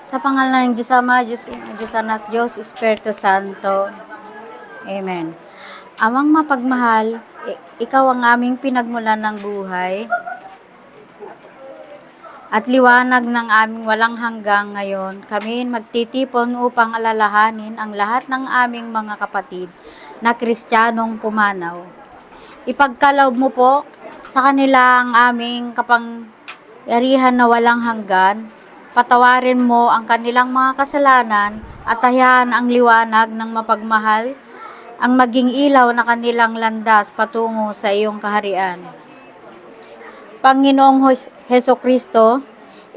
Sa pangalan ng Diyos Ama, Diyos Ina, Diyos Anak, Diyos Espiritu Santo. Amen. Amang mapagmahal, ikaw ang aming pinagmulan ng buhay at liwanag ng aming walang hanggang ngayon. Kami magtitipon upang alalahanin ang lahat ng aming mga kapatid na Kristiyanong pumanaw. Ipagkaloob mo po sa kanila ang aming kapangyarihan na walang hanggan. Patawarin mo ang kanilang mga kasalanan at hayaan ang liwanag ng mapagmahal ang maging ilaw na kanilang landas patungo sa iyong kaharian. Panginoong Heso Kristo,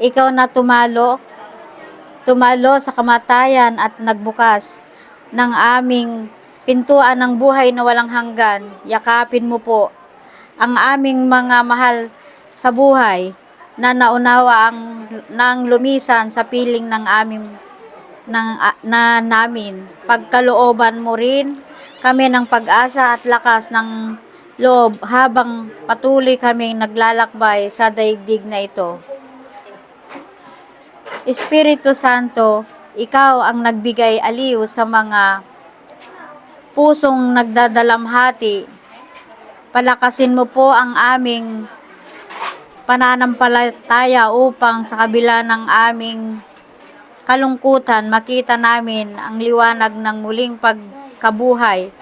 ikaw na tumalo sa kamatayan at nagbukas ng aming pintuan ng buhay na walang hanggan. Yakapin mo po ang aming mga mahal sa buhay na naunawa nang lumisan sa piling ng namin. Pagkalooban mo rin kami ng pag-asa at lakas ng loob habang patuloy kaming naglalakbay sa daigdig na ito. Espiritu Santo, ikaw ang nagbigay aliw sa mga pusong nagdadalamhati. Palakasin mo po ang aming pananampalataya upang sa kabila ng aming kalungkutan, makita namin ang liwanag ng muling pagkabuhay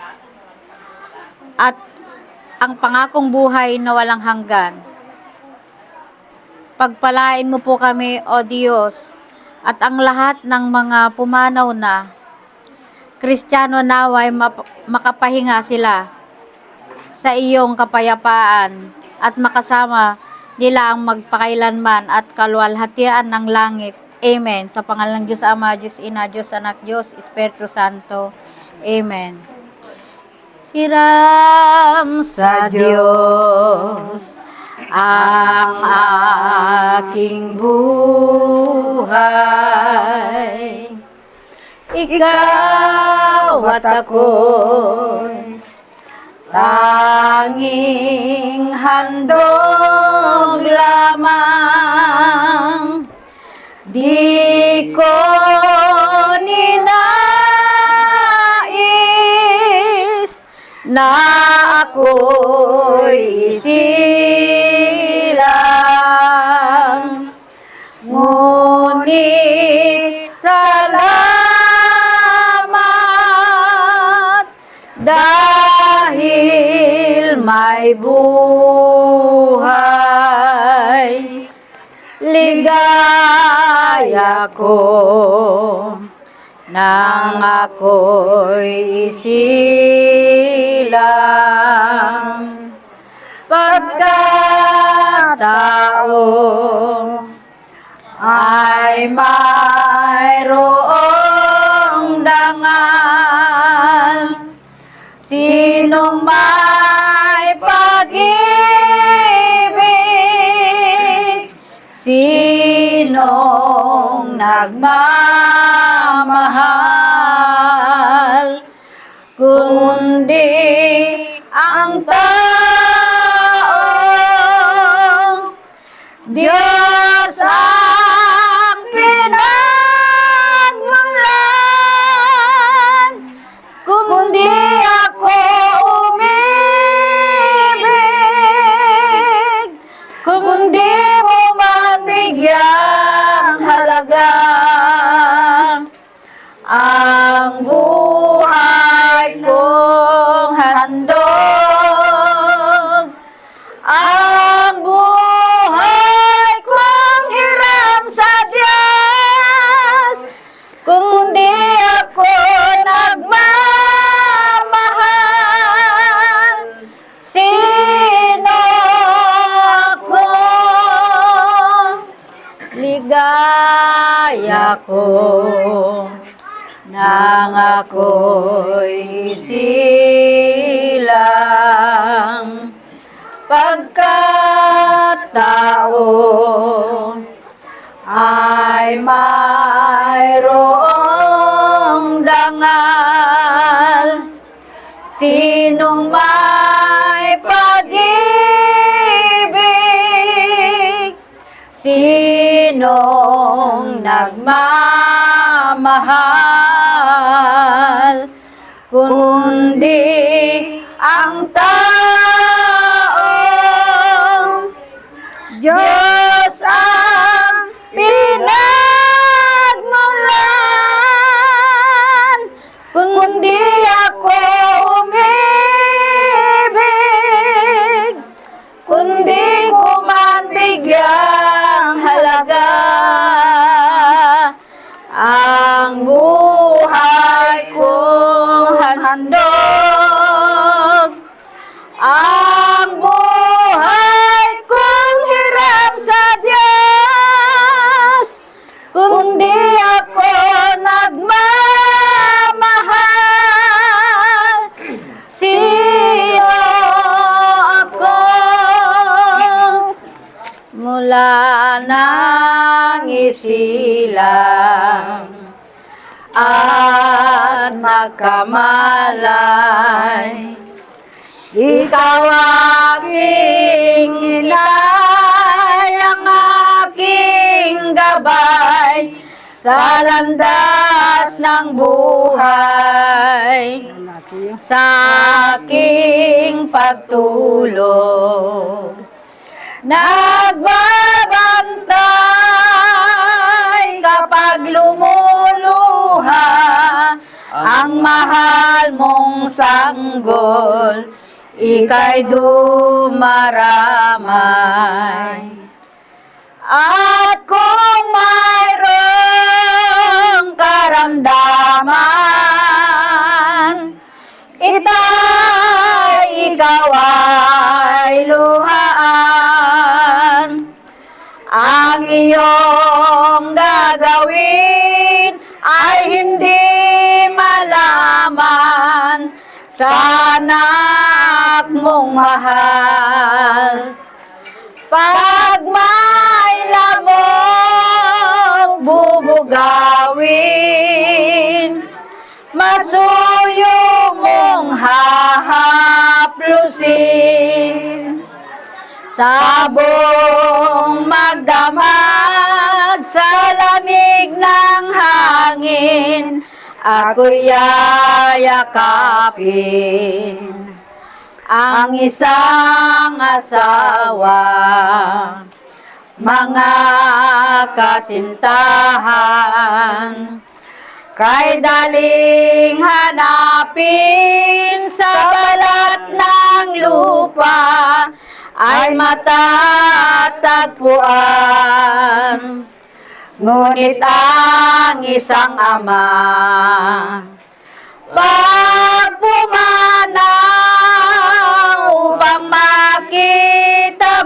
at ang pangakong buhay na walang hanggan. Pagpalain mo po kami, O Diyos, at ang lahat ng mga pumanaw na Kristiyano naway makapahinga sila sa iyong kapayapaan at makasama nila ang magpakailanman at kaluwalhatian ng langit. Amen. Sa pangalan ng Diyos Ama, Diyos Ina, Diyos Anak, Diyos Espiritu Santo. Amen. Hiram sa Diyos ang aking buhay. Ikaw at ako'y tanging handog lamang. Di ko ninais na ako'y isilang, ngunit salamat dahil may buhay. Ligaya ko nang ako'y isilang, pagkatao ay mayroong dangal. Sinong may pag-ibig, sinong nagmamahal, kundi ang taong Diyos ang pinagmulan. Kundi ako umibig, kundi mo man bigyang halaga ang buhay kong handog, ang buhay kong hiram sa Diyos. Kung di ako nagmamahal, sino ako? Ligaya ko nang ako'y silang, pagkatao ay mayroong dangal. Sinong may pag-ibig, sino sinong nagmamahal, kundi ang taong Diyos ang pinagmulan, kundi ako umibig, kundi ko man bigyang halaga ang buhay kong handog, ang buhay kong hiram sa Diyos, kundi ako nagmamahal. Sino ako mula ng isilang at nagkamalay, ikaw aking inay, ang aking gabay sa landas ng buhay, sa aking pagtulog. Nagbabantay kapag lumuluha ang mahal mong sanggol, ika'y dumaramay. At kung mayroong karamdaman, ikaw ay luhaan. Ang iyong gagawin ay hindi malaman sa anak mong mahal. Pag may lamok bubugawin, masuyo mong hahaplusin. Sabong magdamag sa lamig ng hangin, ako'y yayakapin ang isang asawa. Mga kasintahan, kay daling hanapin sa balat ng lupa, ay matatagpuan. Ngunit ang isang ama, pag pumanaw upang makita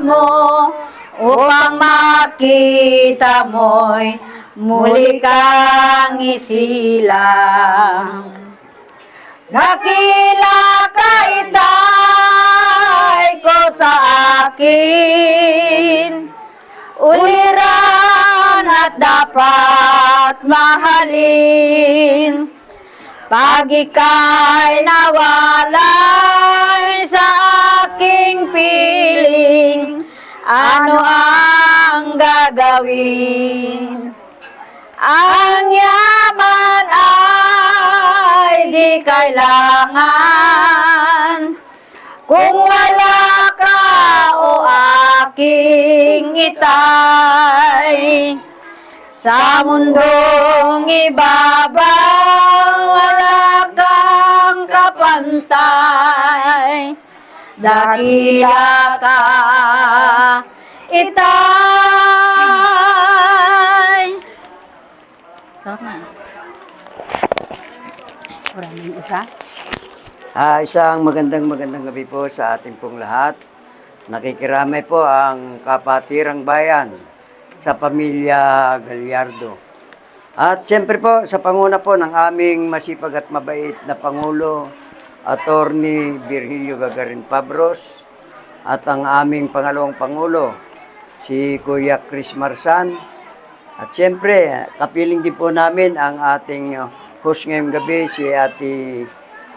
mo'y muli kang isilang. Dakila ka itay ko sa akin, uliran at dapat mahalin. Pag ika'y nawalay sa aking piling, ano ang gagawin? Ang yaman ay di kailangan kung wala ka o aking itay. Sa mundong ibabaw wala kang kapantay, dakila ka itay. Maraming isa. Isang magandang gabi po sa ating pong lahat. Nakikiramay po ang Kapatirang Bayan sa pamilya Gallardo. At siyempre po sa panguna po ng aming masipag at mabait na Pangulo, Attorney Virgilio Gagarin Pabros, at ang aming pangalawang Pangulo, si Kuya Chris Marsan. At siyempre, kapiling din po namin ang ating host ngayong gabi, si Ate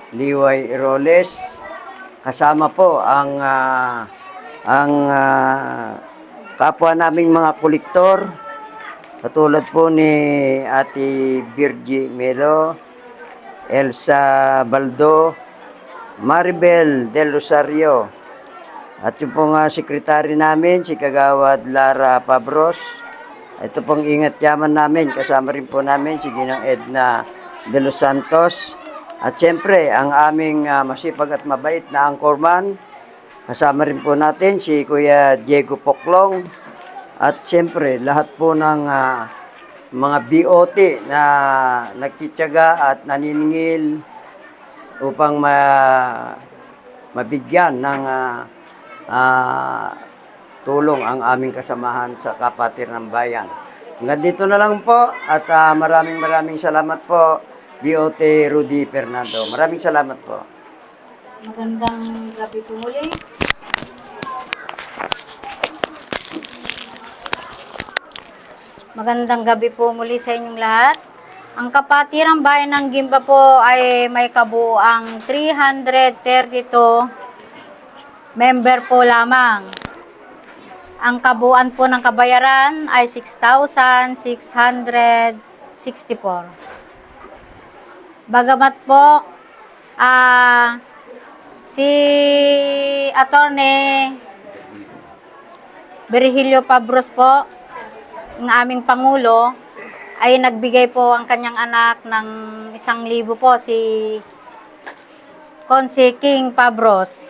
Liway Roles. Kasama po ang kapwa naming mga kolektor Katulad po ni Ate Virgie Melo, Elsa Baldo, Maribel Del Rosario, at yung pong sekretary namin, si Kagawad Lara Pabros. Ito pong ingat yaman namin, kasama rin po namin si Ginang Edna De Los Santos. At siyempre, ang aming masipag at mabait na anchorman, kasama rin po natin si Kuya Diego Poklong. At siyempre, lahat po ng mga BOT na nagtityaga at naniningil upang mabigyan ng tulong ang aming kasamahan sa Kapatiran ng Bayan. Hanggang dito na lang po at maraming salamat po, BOT Rudy Fernando. Maraming salamat po. Magandang gabi po muli. Magandang gabi po muli sa inyong lahat. Ang Kapatirang Bayan ng Gimba po ay may kabuuang 332 member po lamang. Ang kabuuan po ng kabayaran ay 6,664. Bagamat po, si Attorney Virgilio Pabros po, ang aming Pangulo, ay nagbigay po ang kanyang anak ng 1,000 po, si Conse King Pabros.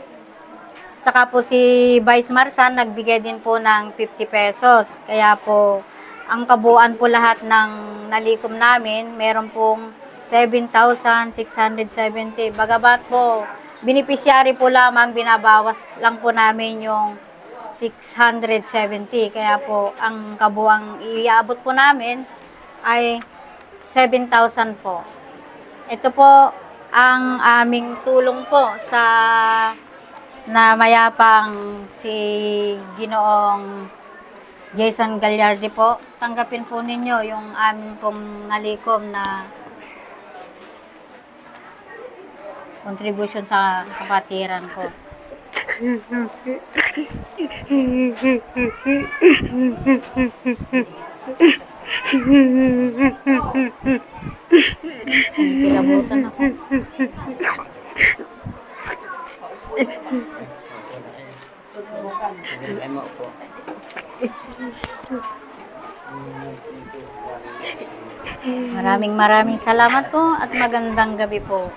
Tsaka po si Vice Marsan, nagbigay din po ng 50 pesos. Kaya po, ang kabuuan po lahat ng nalikom namin, meron pong 7,670. Bagamat po, beneficiary po lamang, binabawas lang po namin yung 670. Kaya po, ang kabuuang iabot po namin ay 7,000 po. Ito po ang aming tulong po sa na mayapang si Ginoong Jason Gallardi po. Tanggapin po ninyo yung aming pong nalikom na contribution sa kapatiran po. Kilabutan ako. Maraming salamat po at magandang gabi po.